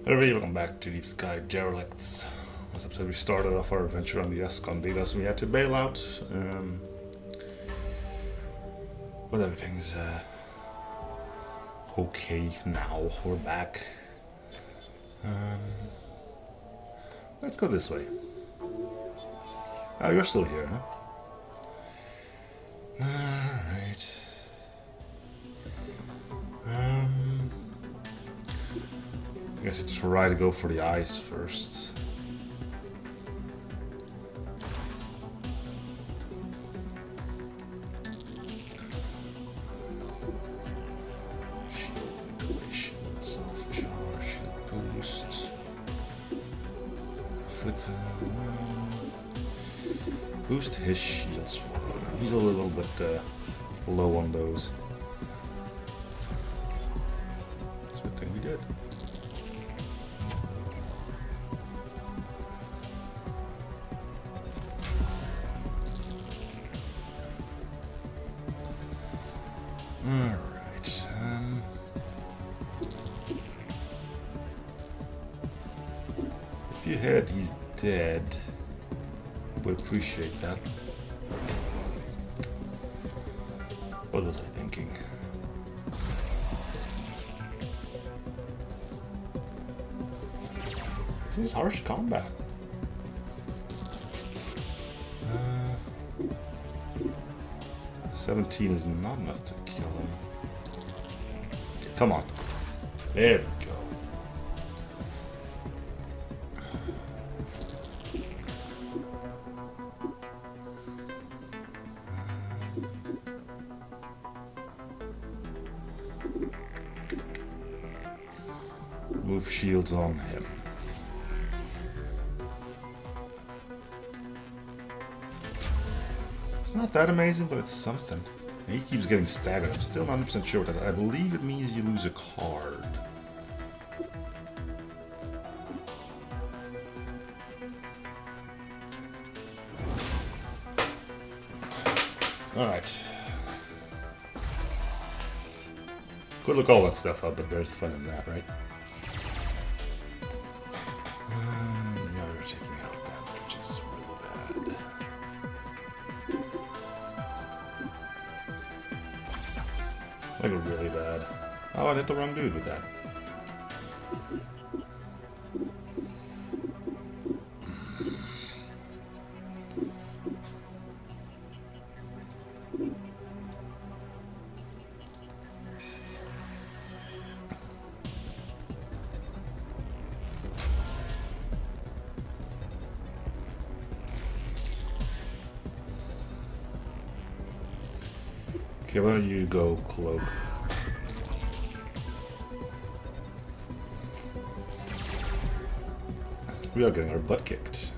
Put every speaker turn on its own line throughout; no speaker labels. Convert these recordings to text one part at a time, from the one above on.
Hello everybody, welcome back to Deep Sky Derelicts. Last episode we started off our adventure on the Escon data, so we had to bail out. But everything's okay now. We're back. Let's go this way. Oh, you're still here, huh? Alright. I guess we try to go for the eyes first. Shield manipulation, self-charge, shield boost. Flicks boost his shields for him. He's a little bit low on those. That's a good thing we did. Alright, if you heard he's dead, would appreciate that. What was I thinking? This is harsh combat. 17 is not enough to kill him. Okay, come on. There we go. Move shields on him. It's not that amazing, but it's something. And he keeps getting staggered. I'm still not 100% sure what that. I believe it means you lose a card. Alright. Could look all that stuff up, but there's the fun in that, right? Yeah, we're taking health damage, which is really bad. Like, really bad. Oh, I hit the wrong dude with that. Okay, why don't you go, Cloak? We are getting our butt kicked.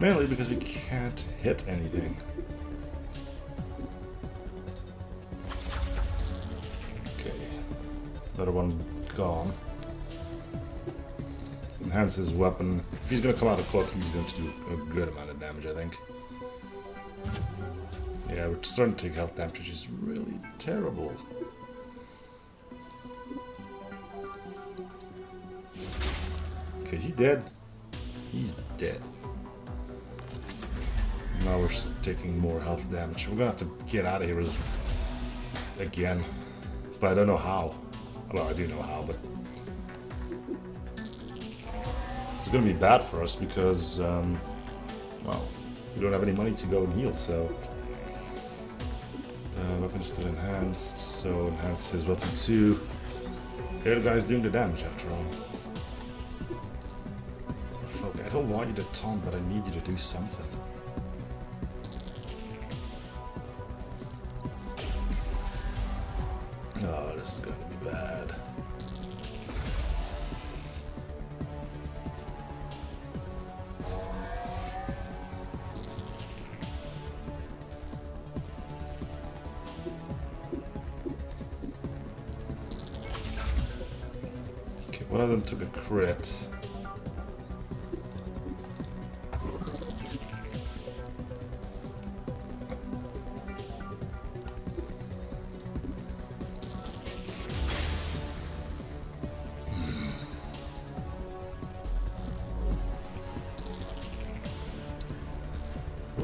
Mainly because we can't hit anything. Okay, another one gone. Enhance his weapon. If he's going to come out of cloak, he's going to do a good amount of damage, I think. Yeah, we're starting to take health damage, which is really terrible. Okay, is he dead? He's dead. Now we're taking more health damage. We're going to have to get out of here again. But I don't know how. Well, I do know how, but it's going to be bad for us because, well, we don't have any money to go and heal, so... weapon is still enhanced, so enhance his weapon too. The other guy's doing the damage after all. Fuck, I don't want you to taunt, but I need you to do something. Oh, this is going to be bad. One of them took a crit.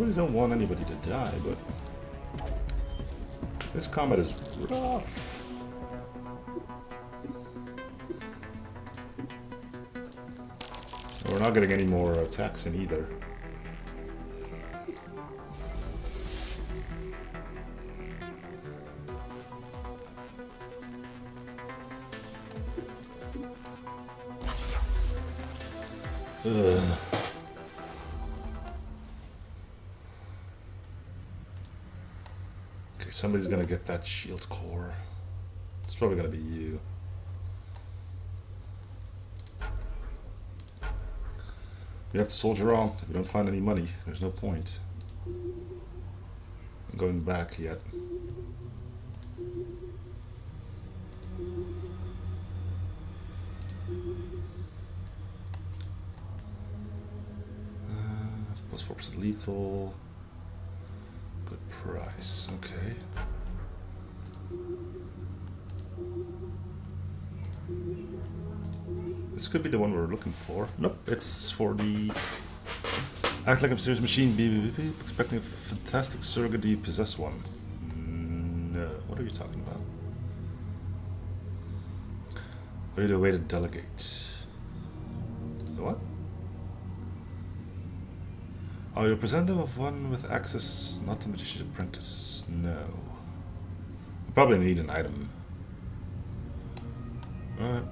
really don't want anybody to die, but this combat is rough. We're not getting any more attacks in either. Ugh. Okay, somebody's gonna get that shield core. It's probably gonna be you. We have to soldier on. If we don't find any money, there's no point in going back yet. Plus 4% lethal. Good price. Okay. This could be the one we're looking for. Nope, it's for the act like a serious machine. Be expecting a fantastic surrogate. Do you possess one? No. What are you talking about? Ready to await a delegate. What? Oh, you're representative of one with access, not the magician's apprentice. No. I probably need an item. Alright.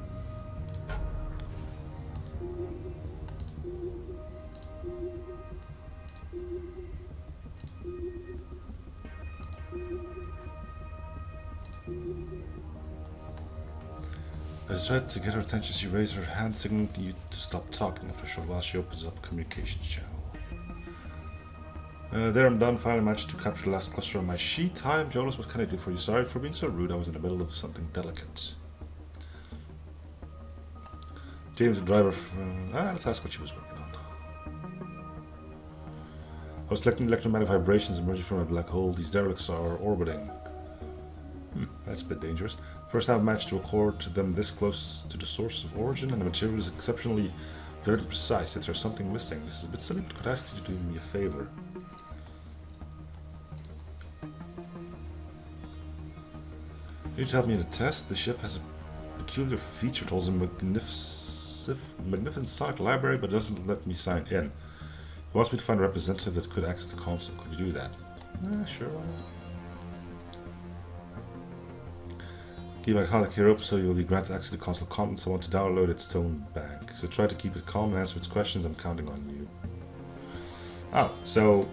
I tried to get her attention. She raised her hand, signaling you to stop talking. After a short while, she opens up a communications channel. There I'm done. Finally managed to capture the last cluster on my sheet. Hi, I'm Jonas. What can I do for you? Sorry for being so rude. I was in the middle of something delicate. James, the driver from... let's ask what she was working on. I was collecting electromagnetic vibrations emerging from a black hole. These derelicts are orbiting. That's a bit dangerous. First, I've managed to record them this close to the source of origin, and the material is exceptionally very precise, yet there's something missing. This is a bit silly, but could I ask you to do me a favor? You need to help me in a test. The ship has a peculiar feature. It holds a magnificent sonic library, but doesn't let me sign in. It wants me to find a representative that could access the console. Could you do that? Sure, why not? Keep my contact here up so you will be granted access to the console contents. I want to download its tone bank. So try to keep it calm and answer its questions. I'm counting on you. Oh, so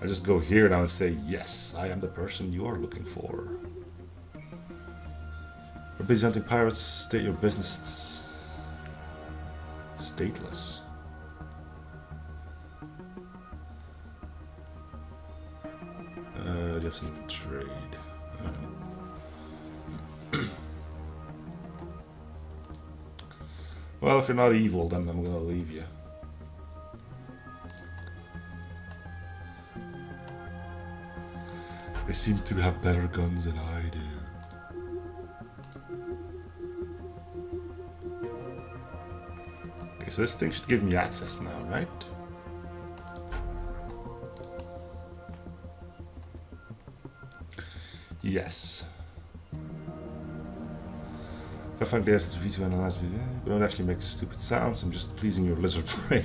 I just go here now and say, yes, I am the person you are looking for. We're busy hunting pirates. State your business. Stateless. Do you have some trade? Well, if you're not evil, then I'm gonna leave you. They seem to have better guns than I do. Okay, so this thing should give me access now, right? Yes. I find data to V2 analyze me, but don't actually make stupid sounds. I'm just pleasing your lizard brain.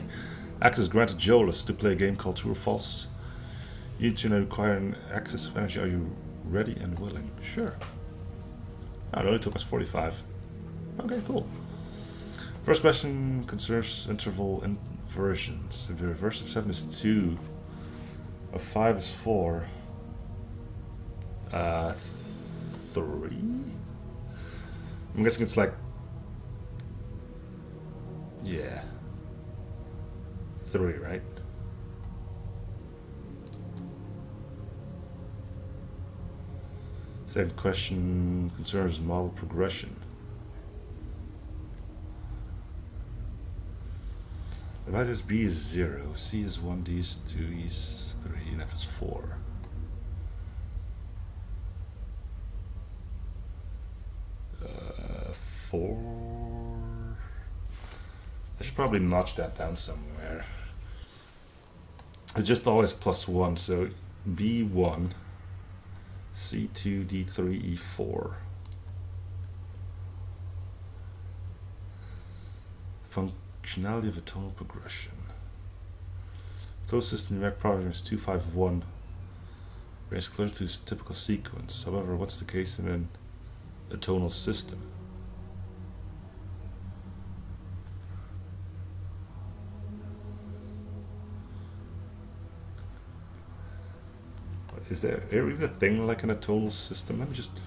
Access granted Jolas to play a game called True or False. Each unit requiring access of energy. Are you ready and willing? Sure. Oh, it only took us 45. Okay, cool. First question concerns interval inversions. If the reverse of 7 is 2, of 5 is 4, 3? I'm guessing it's like, yeah, 3, right? Second question concerns model progression. The values B is 0, C is 1, D is 2, E is 3, and F is 4. I should probably notch that down somewhere. It's just always +1, so B1, C2, D3, E4. Functionality of a tonal progression. Tonal system numeric progression is 251. Range close to its typical sequence. However, what's the case in a tonal system? Is there even a thing like in a tonal system? Let me just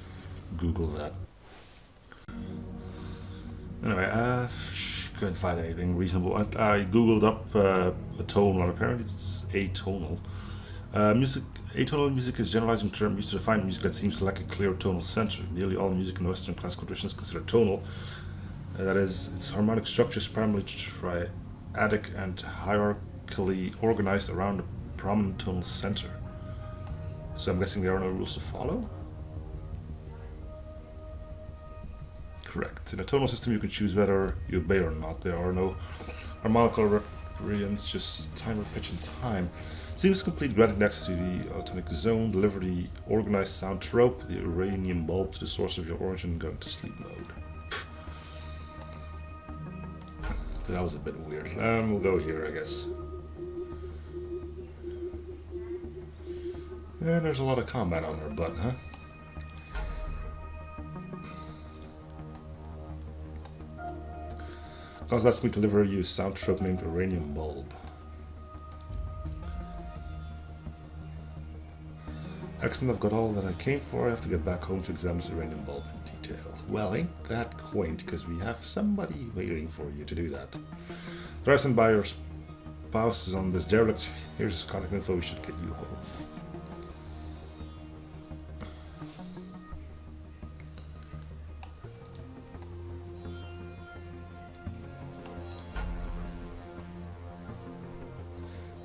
Google that. Anyway, couldn't find anything reasonable. I googled up a tonal, and apparently it's atonal. Atonal music is a generalizing term used to define music that seems to lack a clear tonal center. Nearly all music in Western classical tradition is considered tonal. That is, its harmonic structure is primarily triadic and hierarchically organized around a prominent tonal center. So I'm guessing there are no rules to follow? Correct. In a tonal system, you can choose whether you obey or not. There are no harmonical variants, just time of pitch and time. Seems complete granting access to the autonic zone, deliver the organized sound trope, the uranium bulb to the source of your origin, going to sleep mode. So that was a bit weird. We'll go here, I guess. And there's a lot of combat on her butt, huh? Cause asked me to deliver you a sound trope named uranium bulb. Excellent, I've got all that I came for. I have to get back home to examine this uranium bulb in detail. Well, ain't that quaint, because we have somebody waiting for you to do that. The rest and by your spouse is on this derelict. Here's his contact info, we should get you home.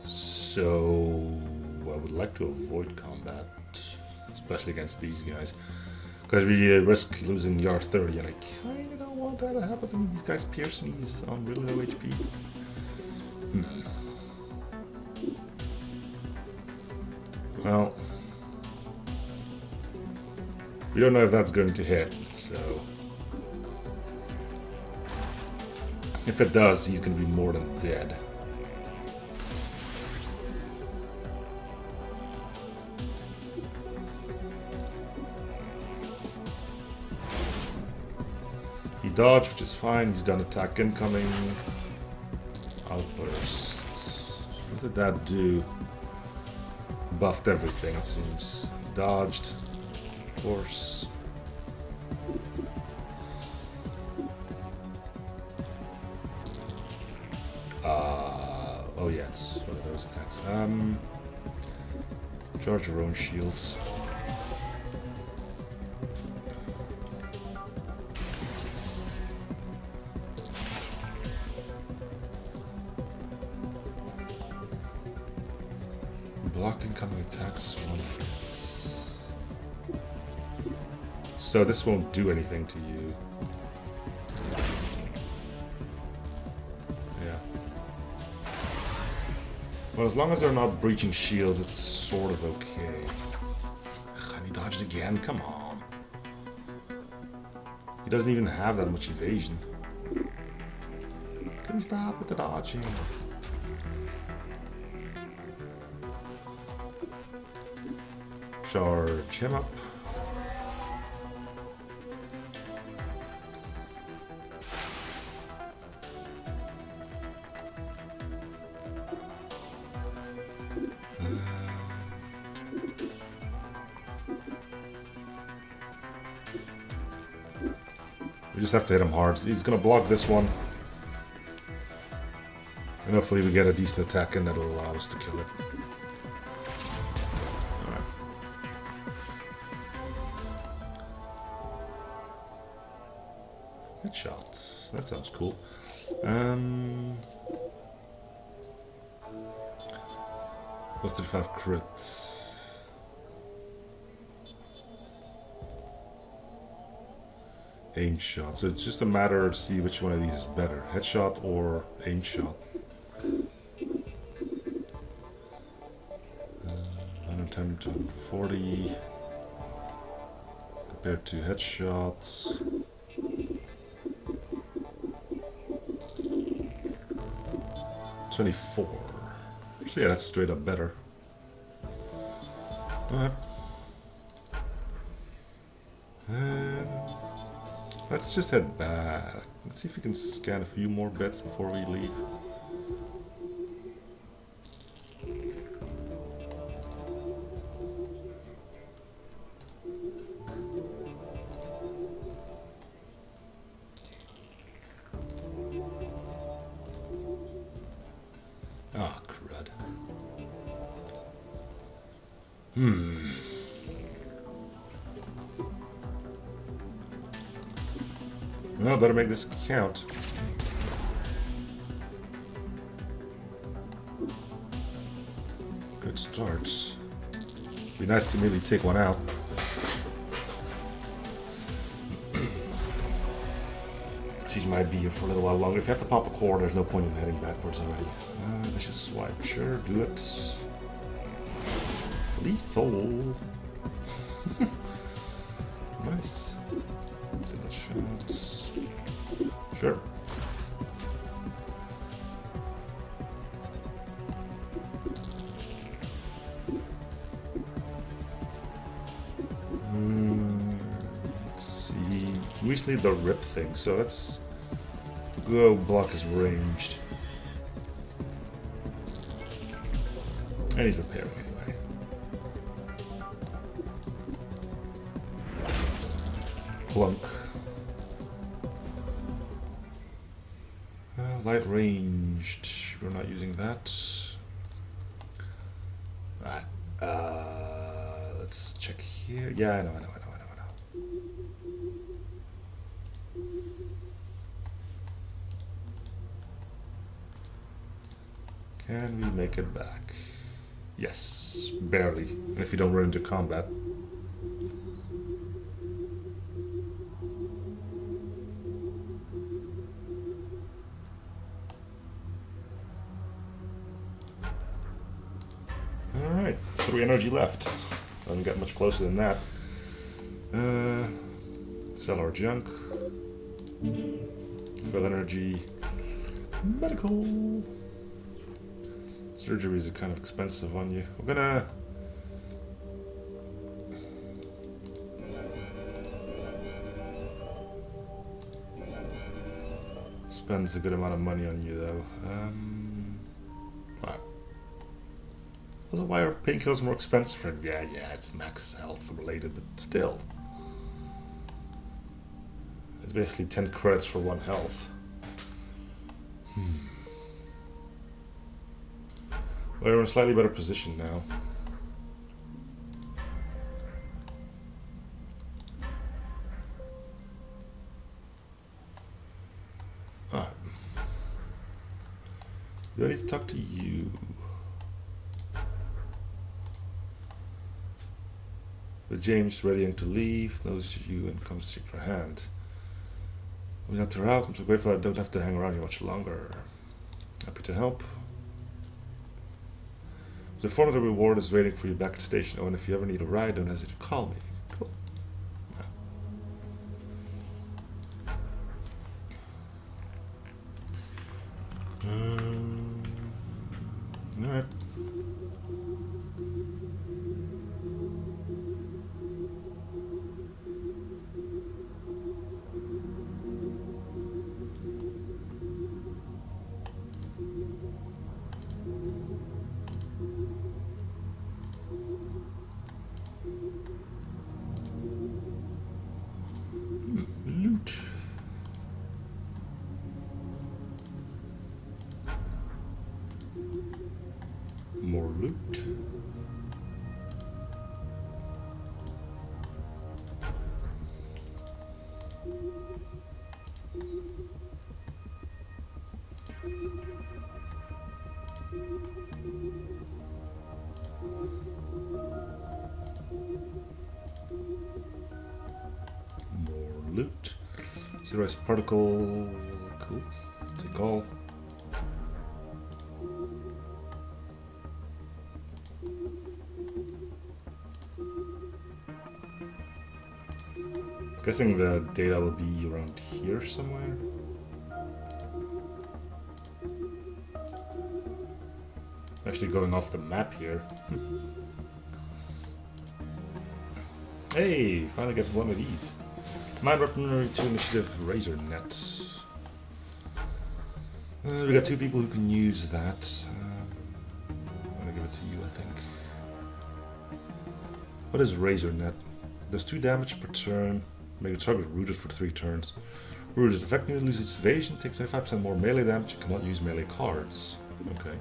So I would like to avoid combat, especially against these guys, because we risk losing the R30, and I kind of don't want that to happen. These guys piercing, he's on really low HP. Well, we don't know if that's going to hit, so if it does, he's going to be more than dead. Dodge, which is fine. He's got an attack incoming. Outburst. What did that do? Buffed everything, it seems. Dodged. Of course. Oh yeah, it's one of those attacks. Charge your own shields. Block incoming attacks 1 hit. So this won't do anything to you. Yeah. Well, as long as they're not breaching shields, it's sort of okay. Ugh, and he dodged again, come on. He doesn't even have that much evasion. Can we stop with the dodging? Charge him up. We just have to hit him hard. He's gonna block this one. And hopefully we get a decent attack in that'll allow us to kill it. Headshots. That sounds cool. Plus 35 crits. Aim shot. So it's just a matter to see which one of these is better. Headshot or aim shot. 10 to 40 compared to headshots. 24. So yeah, that's straight up better. Alright. And let's just head back. Let's see if we can scan a few more bets before we leave. Ah, crud. Well, better make this count. Good start. Be nice to maybe take one out. She might be here for a little while longer. If you have to pop a core, there's no point in heading backwards already. Vicious swipe, sure, do it. Lethal. Nice. Single shots. Sure. Let's see. We just need the rip thing, so let's go block his ranged. And he's repairing anyway. Clunk. Light ranged. We're not using that. Alright. Let's check here. Yeah, I know. Can we make it back? Yes, barely. And if you don't run into combat. Alright, 3 energy left. Haven't got much closer than that. Sell our junk. Fill energy. Medical. Surgeries are kind of expensive on you. We're gonna spends a good amount of money on you though. Wow. Also, why are painkillers more expensive? Yeah, it's max health related, but still. It's basically 10 credits for 1 health. We're in a slightly better position now. Alright. Do I need to talk to you? With James readying to leave, knows you and comes to shake your hand. We helped her out. I'm so grateful I don't have to hang around here much longer. Happy to help. The informed that the reward is waiting for you back at the station. Oh, and if you ever need a ride, don't hesitate to call me. Cool. Alright. Loot. More loot. Loot. Zero particle. Cool. Take all. Guessing the data will be around here somewhere. Actually going off the map here. Hey, finally get one of these. Mind weaponry to initiative razor net. We got 2 people who can use that. I'm gonna give it to you, I think. What is razor net? Does 2 damage per turn. Make the target rooted for 3 turns. Rooted. Effect unit loses evasion, takes 25% more melee damage, and cannot use melee cards. Okay.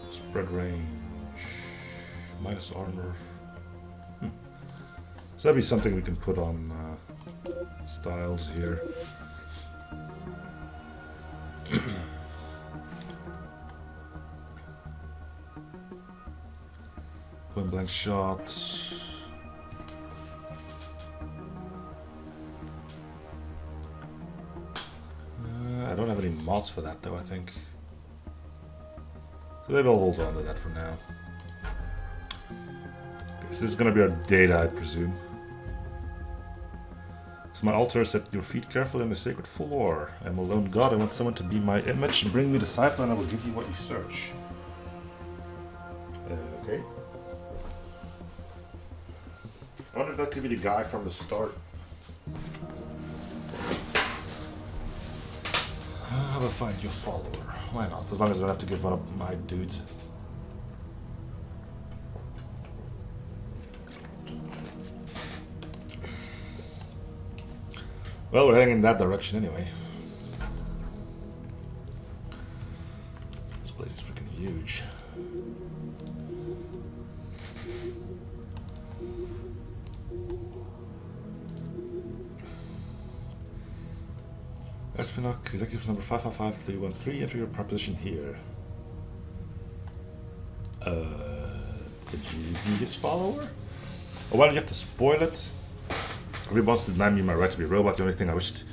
Spread range. Minus armor. So that'd be something we can put on styles here. Point blank shot. I don't have any mods for that though, I think. So maybe I'll hold on to that for now. Okay, so this is gonna be our data, I presume. So my altar is at your feet, careful in the sacred floor. I am a lone god, I want someone to be my image and bring me the disciple and I will give you what you search. Okay. I wonder if that could be the guy from the start. How about find your follower? Why not? As long as I don't have to give one of my dudes. Well, we're heading in that direction anyway. This place is freaking huge. Espinok, executive number 555313, enter your proposition here. Did you be his follower? Oh, why don't you have to spoil it? Everybody wants to deny me my right to be a robot. The only thing I wished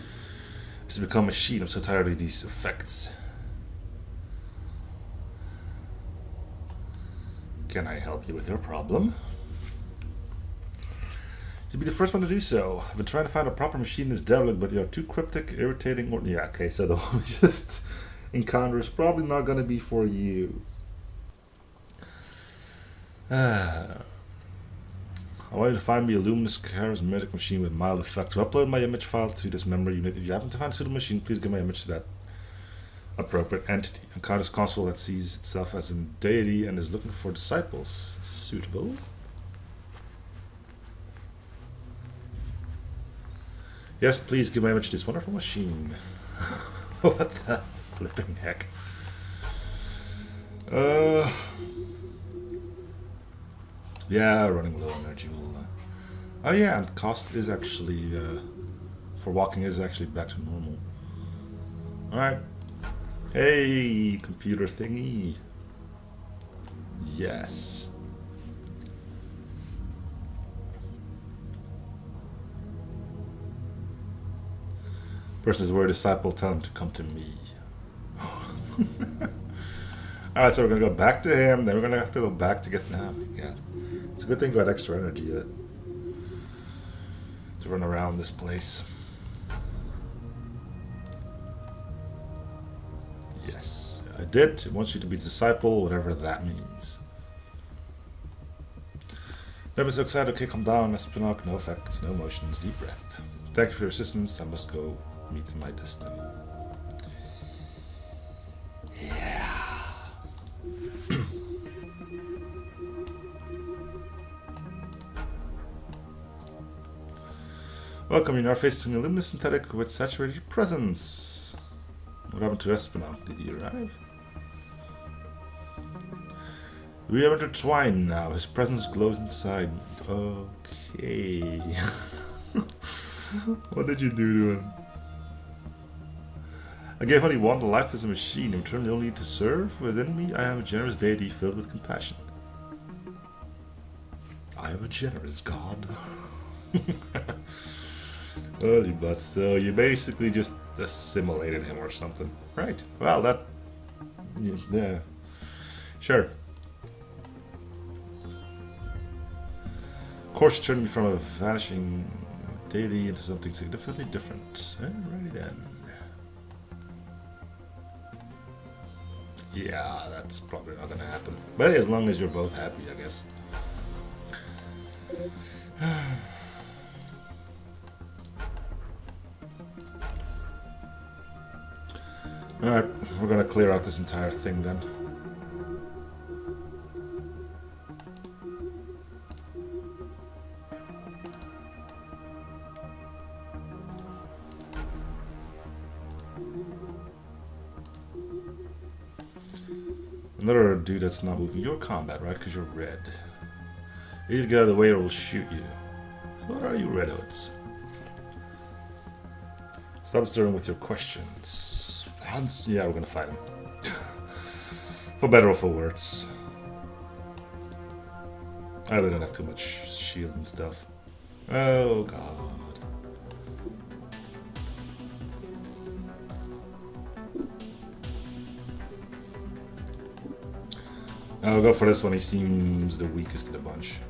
is to become a machine. I'm so tired of these effects. Can I help you with your problem? You'd be the first one to do so. I've been trying to find a proper machine in this derelict, but they are too cryptic, irritating, or... Yeah, okay, so the one we just encounter is probably not going to be for you. I want you to find me a luminous, charismatic machine with mild effect. To upload my image file to this memory unit, if you happen to find a suitable machine, please give my image to that appropriate entity. Encounter this console that sees itself as a deity and is looking for disciples. Suitable. Yes, please give my image to this wonderful machine. What the flipping heck? Yeah, running low on energy will... Oh yeah, and cost is actually... for walking is actually back to normal. Alright. Hey, computer thingy. Yes. Person's word disciple, tell him to come to me. Alright, so we're gonna go back to him, then we're gonna have to go back to get them. Yeah. It's a good thing we got extra energy to run around this place. Yes, I did. It wants you to be disciple, whatever that means. Never so excited. Okay, calm down. Espinok, no effects, no emotions, deep breath. Thank you for your assistance. I must go meet my destiny. Yeah. Welcome, you're now facing a luminous synthetic with saturated presence. What happened to Espinok? Did he arrive? We are intertwined now. His presence glows inside. Okay. What did you do to him? I gave only one life as a machine. In return, only to serve. Within me, I am a generous deity filled with compassion. I am a generous god. Holy but so you basically just assimilated him or something. Right. Well, that Yeah. Sure. Of course, you turned me from a vanishing deity into something significantly different. Alrighty then. Yeah, that's probably not gonna happen. But as long as you're both happy, I guess. Alright, we're gonna clear out this entire thing then. Another dude that's not moving. You're combat, right? Because you're red. You need to get out of the way or we'll shoot you. So what are you, red hoods? Stop stirring with your questions. Hans, yeah, we're gonna fight him. For better or for worse. I really don't have too much shield and stuff. Oh god. I'll go for this one, he seems the weakest of the bunch.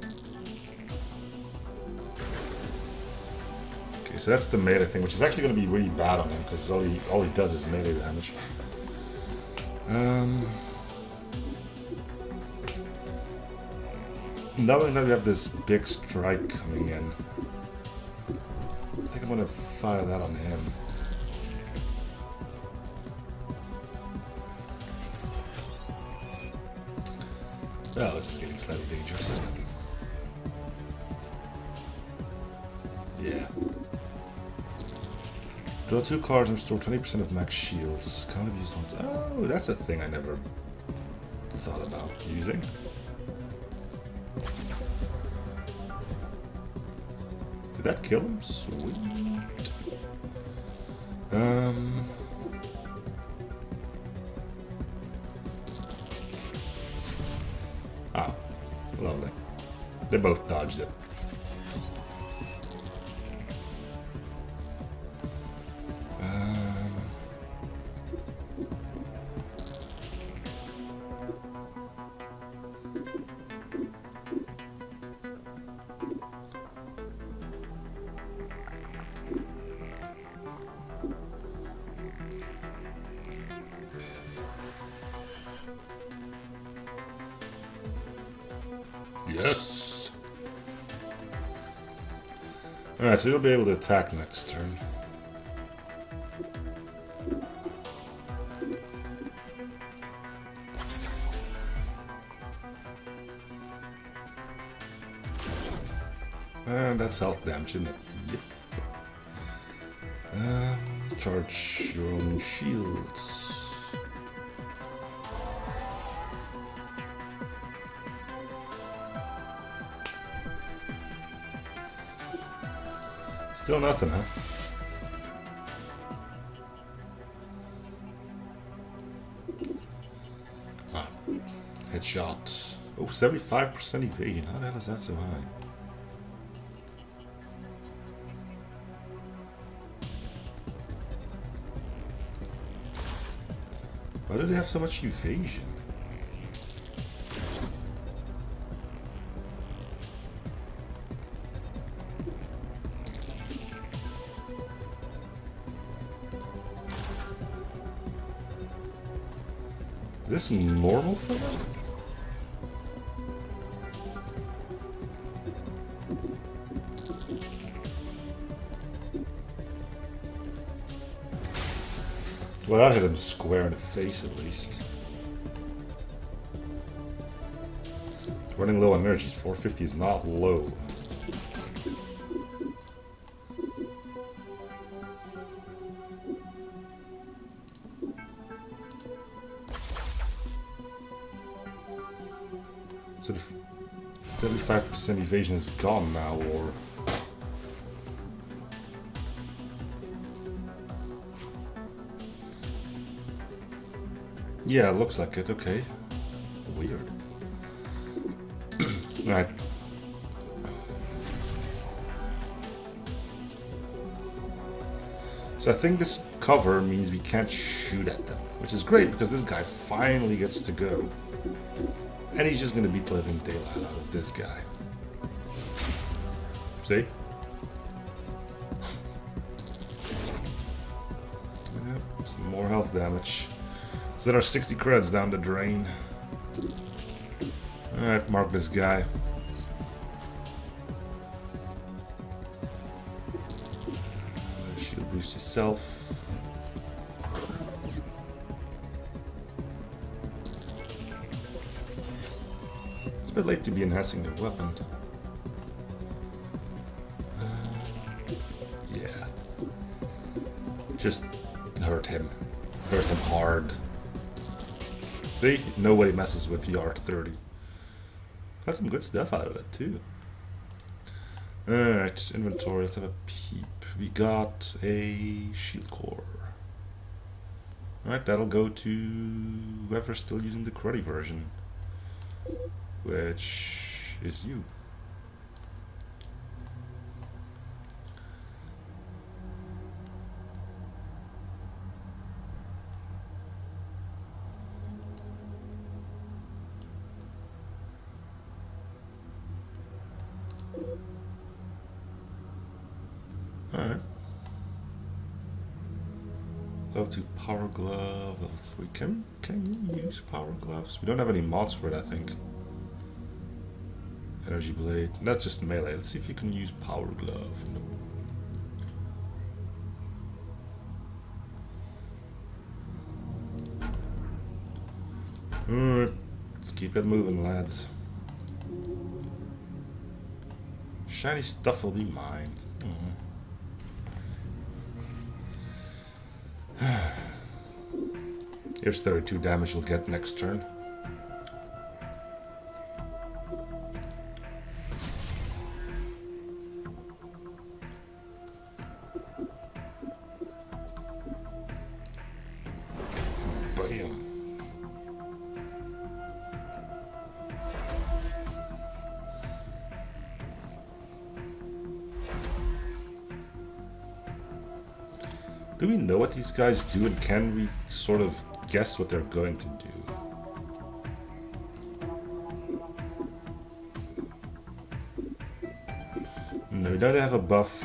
Okay, so that's the melee thing, which is actually going to be really bad on him, because all he does is melee damage. Knowing that we have this big strike coming in, I think I'm going to fire that on him. Oh, this is getting slightly dangerous. Yeah. Draw 2 cards and restore 20% of max shields. Can't have used one. Oh, that's a thing I never thought about using. Did that kill him? Sweet. Oh, lovely. They both dodged it. Yes! Alright, so you'll be able to attack next turn. And that's health damage, isn't it? Yep. Charge your own shields. Still nothing, huh? Ah, headshot. Oh, 75% evasion. How the hell is that so high? Why do they have so much evasion? Is this normal for them? Well, that hit him square in the face at least. Running low on energy, 450 is not low. So the 75% evasion is gone now, or... Yeah, it looks like it, okay. Weird. Alright. So So I think this cover means we can't shoot at them, which is great because this guy finally gets to go. And he's just going to beat the living daylight out of this guy. See? Yep, some more health damage. So there are 60 creds down the drain. Alright, mark this guy. Shield boost yourself. It's a bit late to be enhancing the weapon. Yeah. Just hurt him. Hurt him hard. See? Nobody messes with the R30. Got some good stuff out of it, too. Alright, inventory. Let's have a peep. We got a shield core. Alright, that'll go to whoever's still using the cruddy version. Which is you. Alright. Level 2 power glove, level 3. Can you use power gloves? We don't have any mods for it, I think. Energy blade. That's just melee. Let's see if you can use power glove. Alright. Let's keep it moving, lads. Shiny stuff will be mine. Here's 32 damage you'll get next turn. Bam. Do we know what these guys do, and can we sort of guess what they're going to do? No, we don't have a buff.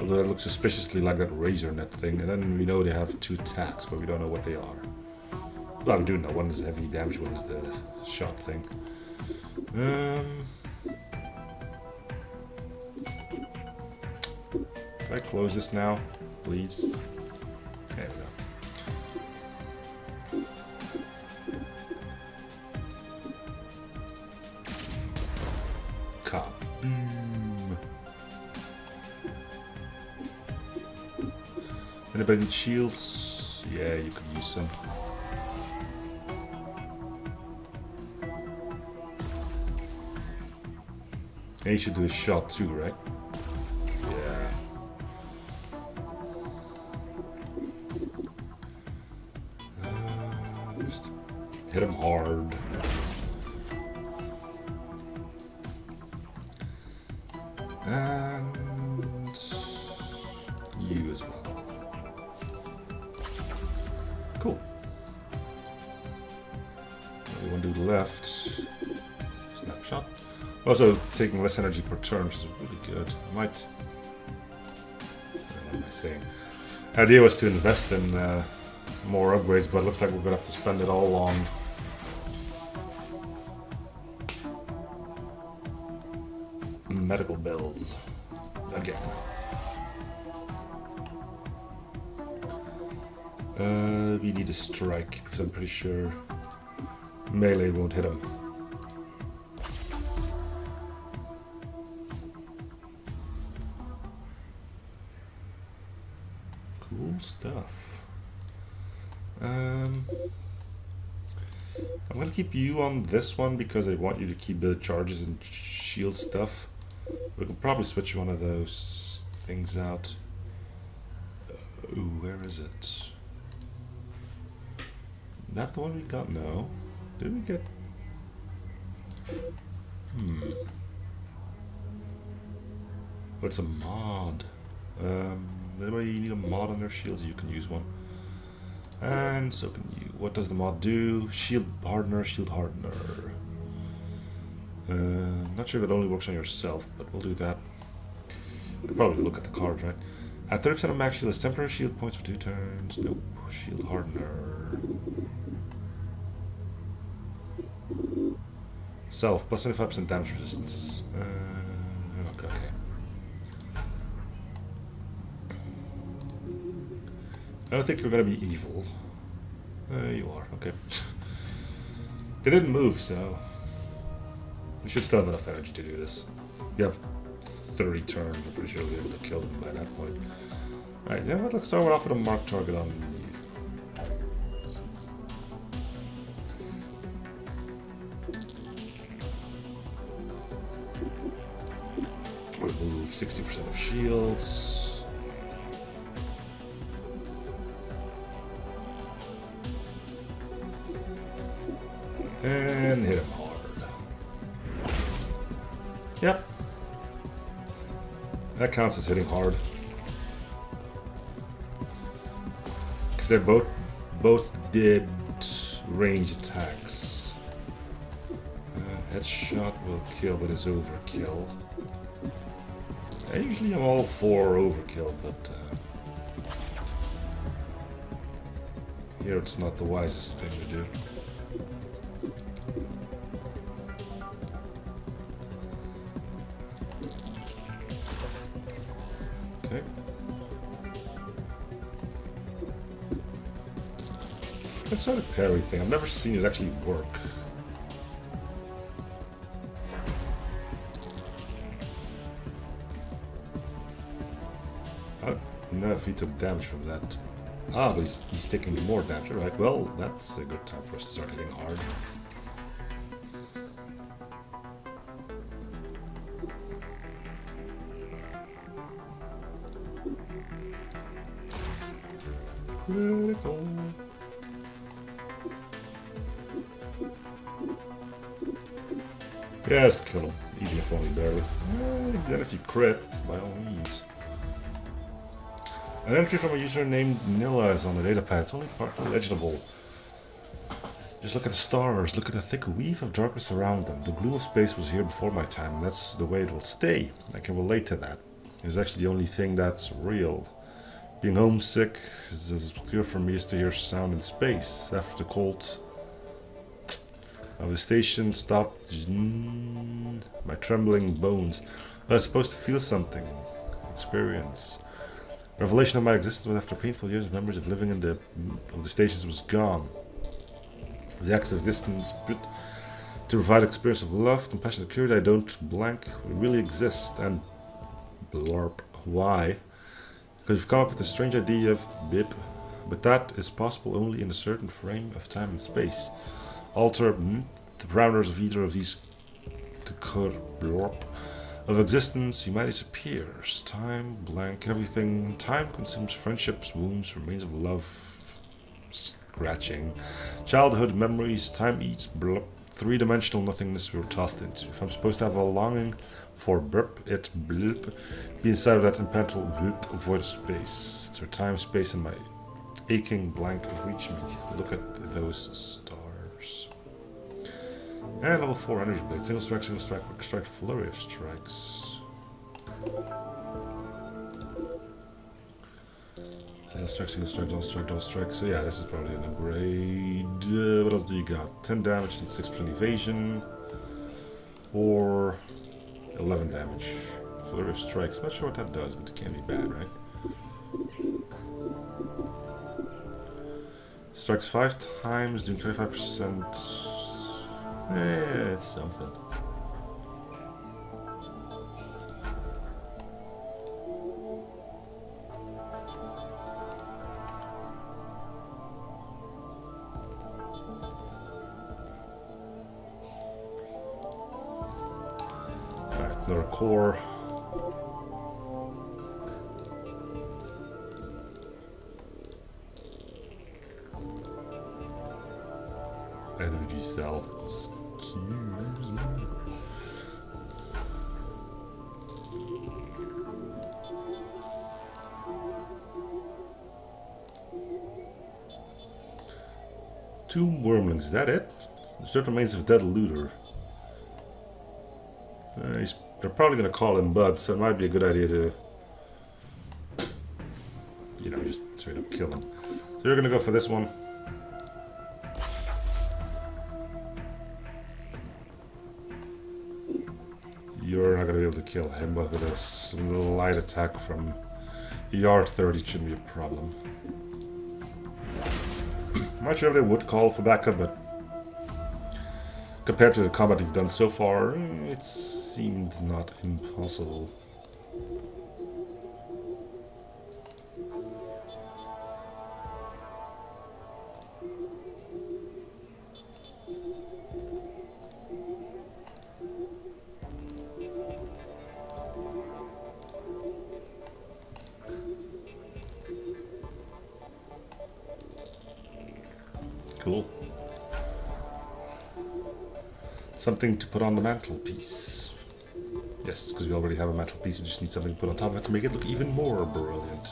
Although that looks suspiciously like that razor net thing. And then we know they have 2 attacks, but we don't know what they are. Well, we do know. One is heavy damage, one is the shot thing. Can I close this now, please? There we go. Kaboom. Anybody need shields? Yeah, you could use some. And you should do a shot too, right? Yeah. Just hit him hard. And you as well. Cool. Only one dude left. Snapshot. Also taking less energy per turn, which is really good. I might. What am I saying? The idea was to invest in more upgrades, but it looks like we're gonna have to spend it all on medical bills again. We need a strike because I'm pretty sure melee won't hit him. Cool stuff. I'm gonna keep you on this one because I want you to keep the charges and shield stuff. We can probably switch one of those things out. Ooh, where is it? That the one we got? No. Did we get? Oh, it's a mod. Anybody need a mod on their shields? You can use one. And so can you. What does the mod do? Shield hardener, shield hardener. Not sure if it only works on yourself, but we'll do that. We'll probably look at the cards, right? At 30% of max shield is temporary shield points for 2 turns. Nope. Shield hardener. Self, plus 25% damage resistance. Okay. I don't think you're gonna be evil. You are, okay. They didn't move, so we should still have enough energy to do this. You have 30 turns, I'm pretty sure we'll be able to kill them by that point. Alright, yeah, let's start off with a marked target on you. Remove 60% of shields. And hit him hard. Yep. That counts as hitting hard. Because they both did range attacks. Headshot will kill, but it's overkill. Usually I'm all for overkill, but here it's not the wisest thing to do. Okay. That sort of parry thing, I've never seen it actually work. No, if he took damage from that. Ah, but he's taking more damage. Alright, well, that's a good time for us to start hitting hard. Critical. Yeah, just kill him. Even if only barely. Then if you crit, by all means. An entry from a user named Nilla is on the datapad. It's only partly legible. Just look at the stars. Look at the thick weave of darkness around them. The gloom of space was here before my time, and that's the way it will stay. I can relate to that. It's actually the only thing that's real. Being homesick is as clear for me as to hear sound in space. After the cold of the station stopped my trembling bones. I was supposed to feel something. Experience. Revelation of my existence was after painful years of memories of living in the stations was gone. The acts of existence put to provide experience of love, compassion, and security. I don't blank really exist, and blarp. Why? Because you've come up with a strange idea of bip, but that is possible only in a certain frame of time and space. Alter the parameters of either of these blarp of existence, humanity disappears. Time, blank, everything. Time consumes friendships, wounds, remains of love, scratching. Childhood memories, time eats, blop. Three-dimensional nothingness we were tossed into. If I'm supposed to have a longing for burp, it blip, be inside of that impenetrable blip, void of space. It's where time, space, and my aching blank reach me. Look at those stars. And level 4 energy blade. Single strike, quick strike, flurry of strikes. Single strike, don't strike. So yeah, this is probably an upgrade. What else do you got? 10 damage and 6% evasion. Or 11 damage. Flurry of strikes. I'm not sure what that does, but it can't be bad, right? Strikes 5 times, doing 25%. It's something. Alright, another core. Energy cell. Excuse me. 2 wormlings, is that it? Desert remains of a dead looter. They're probably going to call him Bud, so it might be a good idea to, you know, just straight up kill him. So you're going to go for this one. You're not going to be able to kill him, but with a slight attack from yard 30 shouldn't be a problem. I'm not sure if they would call for backup, but compared to the combat we've done so far, it seemed not impossible. Cool. Something to put on the mantelpiece. Yes, because we already have a mantelpiece, we just need something to put on top of it to make it look even more brilliant.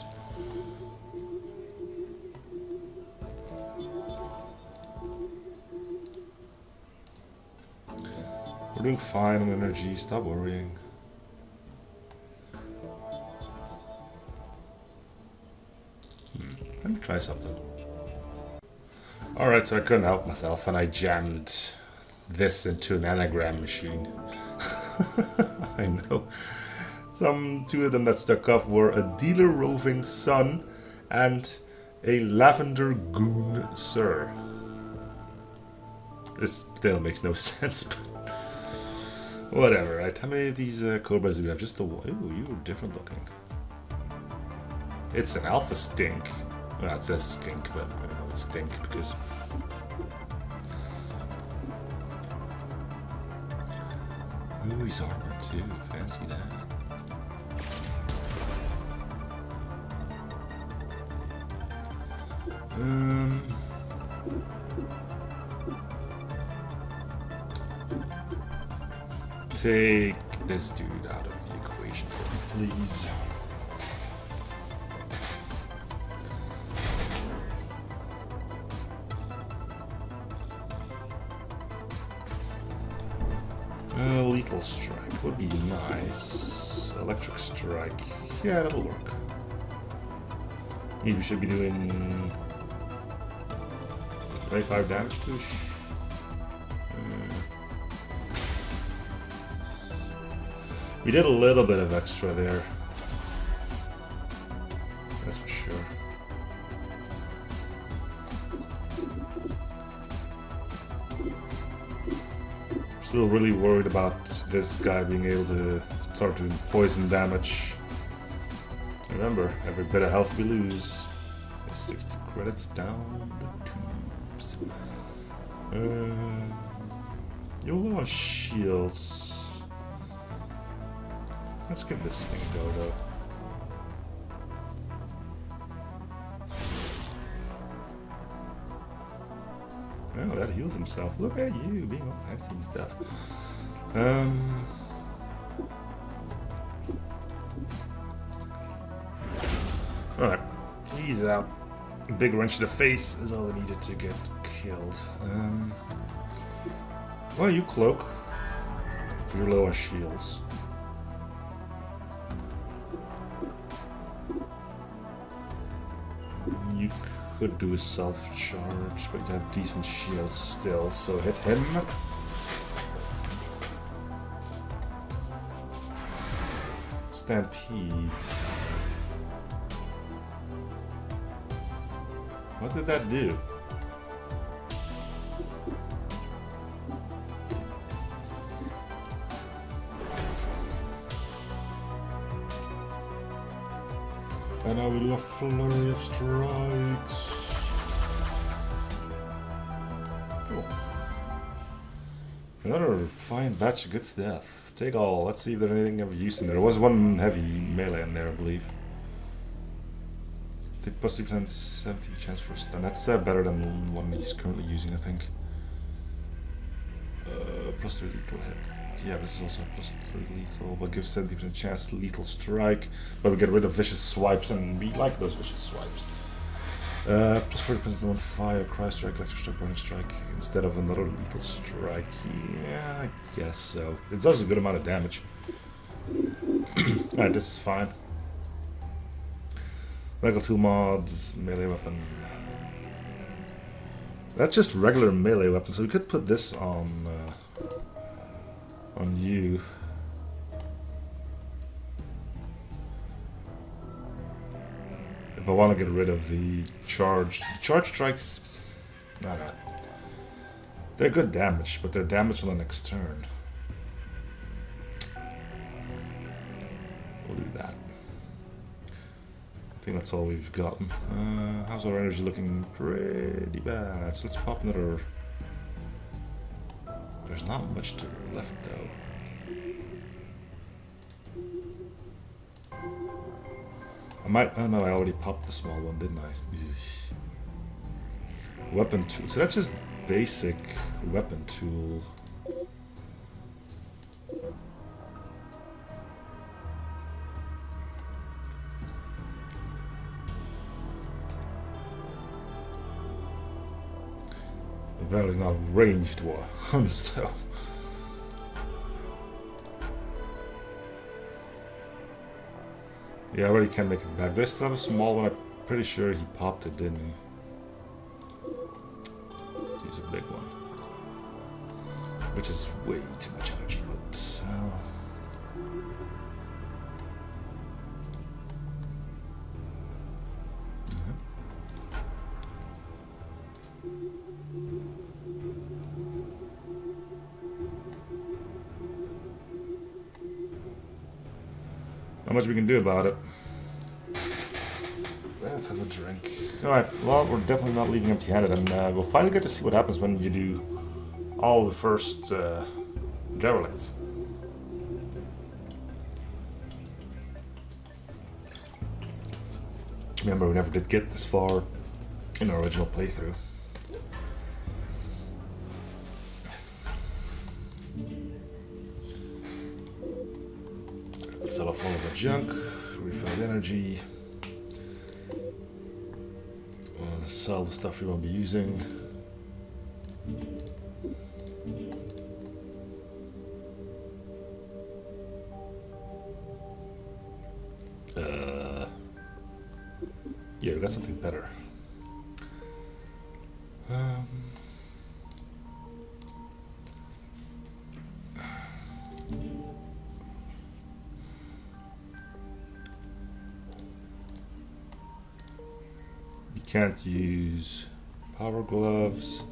We're doing fine on energy, stop worrying. Let me try something. Alright, so I couldn't help myself and I jammed this into an anagram machine. I know. Two of them that stuck up were a dealer roving son and a lavender goon sir. This still makes no sense, but whatever, right? How many of these cobras do we have? Just the one. Ooh, you were different looking. It's an alpha stink. Well, it says skink, but I don't know it's stink because... Ooh, he's armored too. Fancy that. Take this dude out of the equation for me, please. Lethal strike would be nice. Electric strike, yeah, that'll work. Maybe we should be doing 25 damage to ish. We did a little bit of extra there. That's for sure. Still really worried about this guy being able to start doing poison damage. Remember, every bit of health we lose is 60 credits down the tubes. You're low on shields. Let's give this thing a go, though. Oh, that heals himself. Look at you, being all fancy and stuff. Alright, he's out. A big wrench to the face is all I needed to get killed. Well, you cloak. You're low on shields. You could do a self-charge, but you have decent shields still, so hit him. Stampede. What did that do? And now we do a flurry of strikes. Cool. Another fine batch of good stuff. Take all. Let's see if there's anything of use in there. There was one heavy melee in there, I believe. Take +3% 17 chance for a stun. That's better than the one he's currently using, I think. +3 lethal hit. Yeah, this is also +3 lethal, but gives 70% chance lethal strike. But we get rid of vicious swipes, and we like those vicious swipes. Plus 40% on fire, cry strike, electric strike, burning strike, instead of another lethal strike. Yeah, I guess so. It does a good amount of damage. Alright, this is fine. Medical tool mods, melee weapon. That's just regular melee weapon, so we could put this on you. If I want to get rid of the charge strikes, I don't know. They're good damage, but they're damage on the next turn. We'll do that. I think that's all we've gotten. How's our energy looking? Pretty bad. So let's pop another. There's not much left though. I might. Oh no, I already popped the small one, didn't I? Weapon tool. So that's just basic weapon tool. Apparently not ranged ones though. Yeah, I already can make it back. But I still have a small one. I'm pretty sure he popped it, didn't he? Let's use a big one. Which is way too much energy, but... Not much we can do about it. Let's have a drink. Alright, well, we're definitely not leaving empty-handed, and we'll finally get to see what happens when you do all the first derelicts. Remember, we never did get this far in our original playthrough. Sell off all of our junk, refill energy, we'll sell the stuff we won't be using. Yeah, we got something better. Can't use power gloves.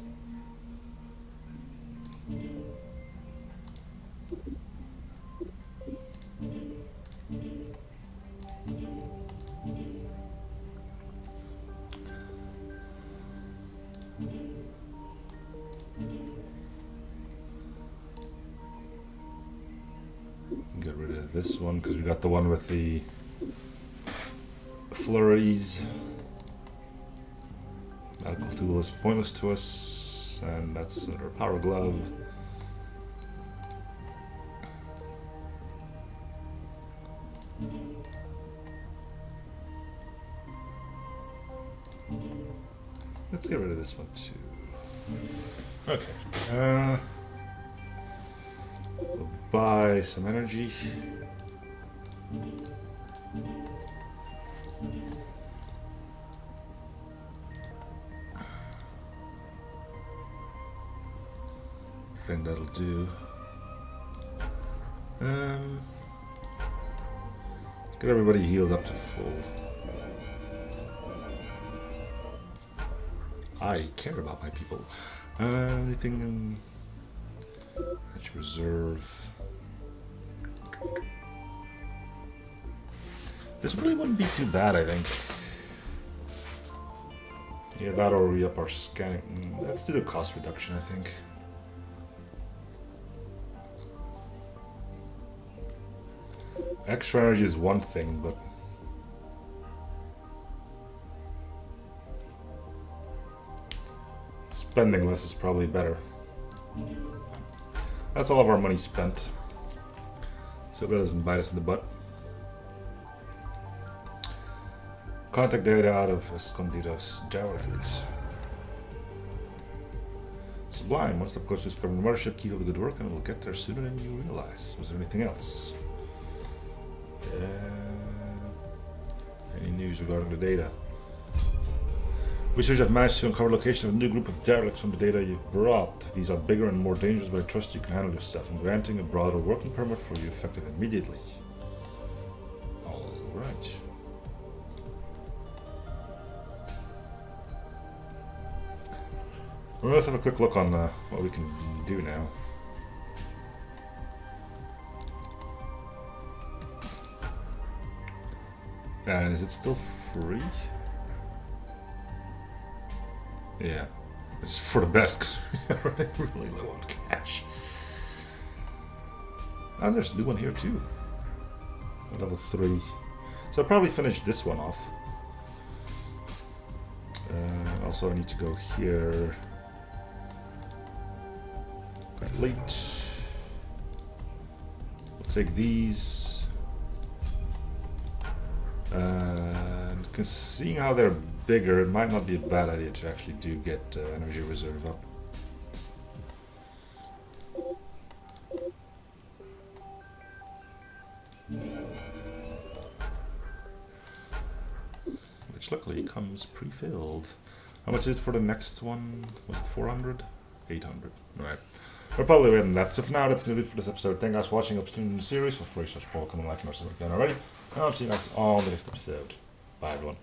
Get rid of this one because we got the one with the flurries. Medical tool is pointless to us, and that's our power glove. Let's get rid of this one too. Okay. We'll buy some energy. I think that'll do. Get everybody healed up to full. I care about my people. Anything in Edge Reserve? This really wouldn't be too bad, I think. Yeah, that or re up our scanning. Let's do the cost reduction, I think. Extra energy is one thing, but spending less is probably better. That's all of our money spent, so it doesn't bite us in the butt. Contact data out of Escondidos Derelicts. Sublime. One step closer to discovering the mothership. Keep up the good work and we'll get there sooner than you realize. Was there anything else? Any news regarding the data? Researchers have managed to uncover the location of a new group of derelicts from the data you've brought. These are bigger and more dangerous, but I trust you can handle yourself. I'm granting a broader working permit for you effective immediately. Alright. Well, let's have a quick look on what we can do now. And is it still free? Yeah, it's for the best because we're really low on cash. And there's a new one here too. Level 3. So I'll probably finish this one off. Also I need to go here. Complete. We'll take these. And seeing how they're bigger, it might not be a bad idea to actually do get energy reserve up. Which luckily comes pre-filled. How much is it for the next one? Was it 400? 800. Right. We're probably waiting that. So for now, that's going to do it for this episode. Thank you guys for watching Ep7 in the series. Feel free to subscribe, comment, like, and also done already. And I'll see you guys on the next episode. Bye everyone.